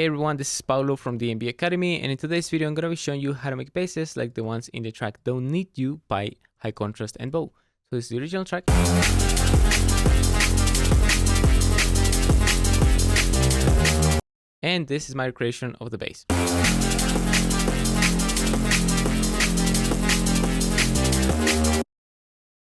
Hey everyone, this is Paulo from the MB Academy, and in today's video I'm going to be showing you how to make basses like the ones in the track Don't Need You by High Contrast and BOU. So this is the original track. And this is my recreation of the bass.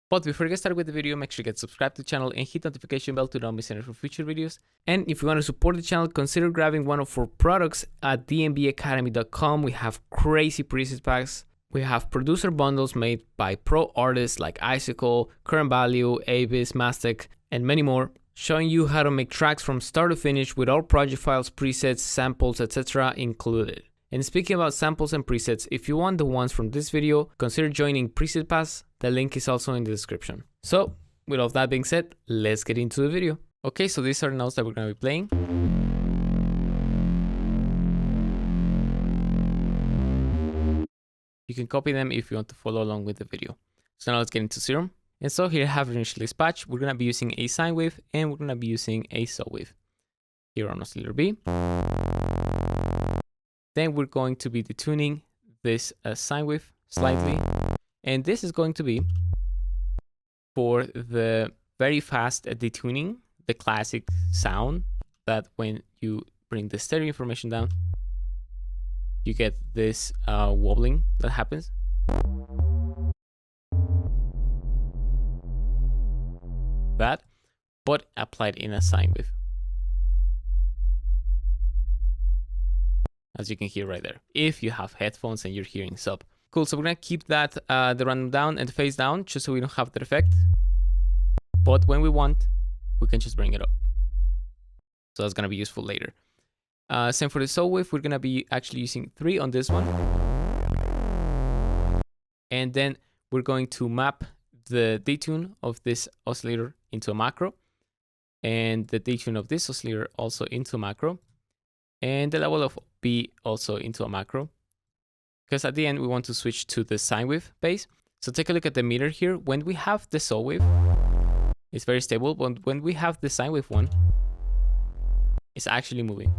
But before we get started with the video, make sure you get subscribed to the channel and hit the notification bell to not miss any for future videos. And if you want to support the channel, consider grabbing one of our products at dmbacademy.com. We have crazy preset packs. We have producer bundles made by pro artists like Icicle, Current Value, Abyss, Mastic, and many more, showing you how to make tracks from start to finish with all project files, presets, samples, etc. included. And speaking about samples and presets, if you want the ones from this video, consider joining Preset Pass. The link is also in the description. So, with all that being said, let's get into the video. Okay, so these are the notes that we're going to be playing. You can copy them if you want to follow along with the video. So now let's get into Serum. And so here I have initially patch. We're going to be using a sine wave and we're going to be using a saw wave. Here on oscillator B. Then we're going to be detuning this sine wave slightly. And this is going to be for the very fast detuning, the classic sound that when you bring the stereo information down, you get this wobbling that happens. That, but applied in a sine wave. As you can hear right there, if you have headphones and you're hearing sub. Cool, so we're gonna keep that the random down and the phase down just so we don't have that effect. But when we want, we can just bring it up. So that's gonna be useful later. Same for the saw wave, we're gonna be actually using 3 on this one. And then we're going to map the detune of this oscillator into a macro. And the detune of this oscillator also into a macro. And the level of B also into a macro. Because at the end, we want to switch to the sine wave bass. So take a look at the meter here. When we have the saw wave, it's very stable. But when we have the sine wave one, it's actually moving.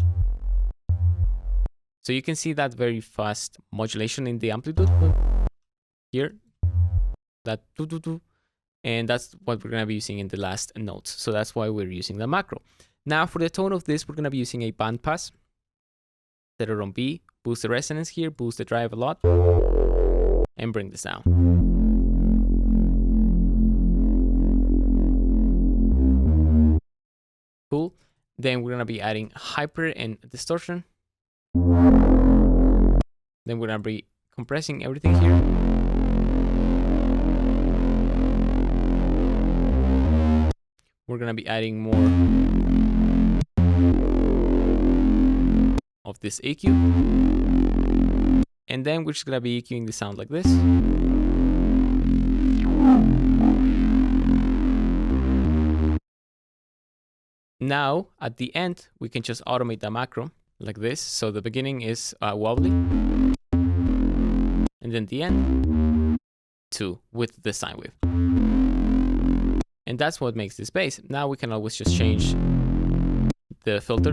So you can see that very fast modulation in the amplitude here. That and that's what we're going to be using in the last notes. So that's why we're using the macro. Now for the tone of this, we're going to be using a bandpass. Set it on B, boost the resonance here, boost the drive a lot, and bring this down. Cool. Then we're gonna be adding hyper and distortion. Then we're gonna be compressing everything here. We're gonna be adding more of this EQ, and then we're just gonna be EQing the sound like this. Now at the end we can just automate the macro like this, so the beginning is wobbly and then the end 2 with the sine wave, and that's what makes this bass. Now we can always just change the filter.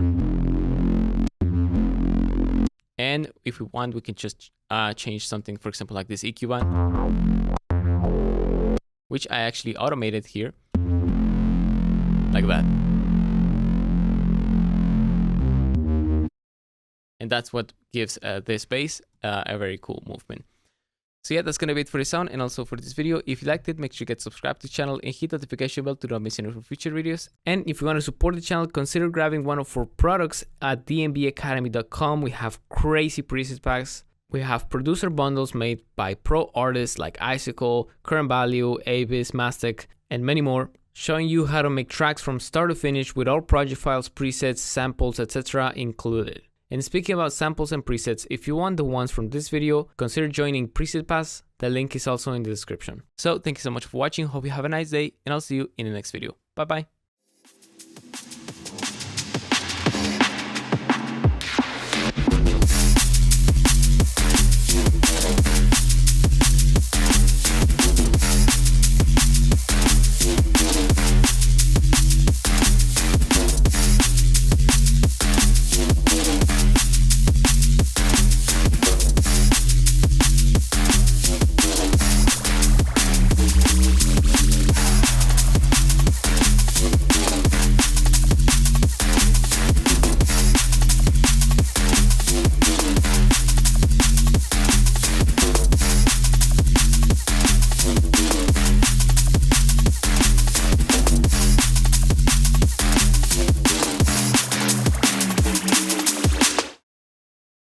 And if we want, we can just change something, for example, like this EQ band, which I actually automated here, like that. And that's what gives this bass a very cool movement. So yeah, that's going to be it for the sound and also for this video. If you liked it, make sure you get subscribed to the channel and hit the notification bell to not miss any for future videos. And if you want to support the channel, consider grabbing one of our products at dmbacademy.com. We have crazy preset packs. We have producer bundles made by pro artists like Icicle, Current Value, Abyss, Mastic, and many more, showing you how to make tracks from start to finish with all project files, presets, samples, etc. included. And speaking about samples and presets, if you want the ones from this video, consider joining Preset Pass. The link is also in the description. So thank you so much for watching. Hope you have a nice day and I'll see you in the next video. Bye bye.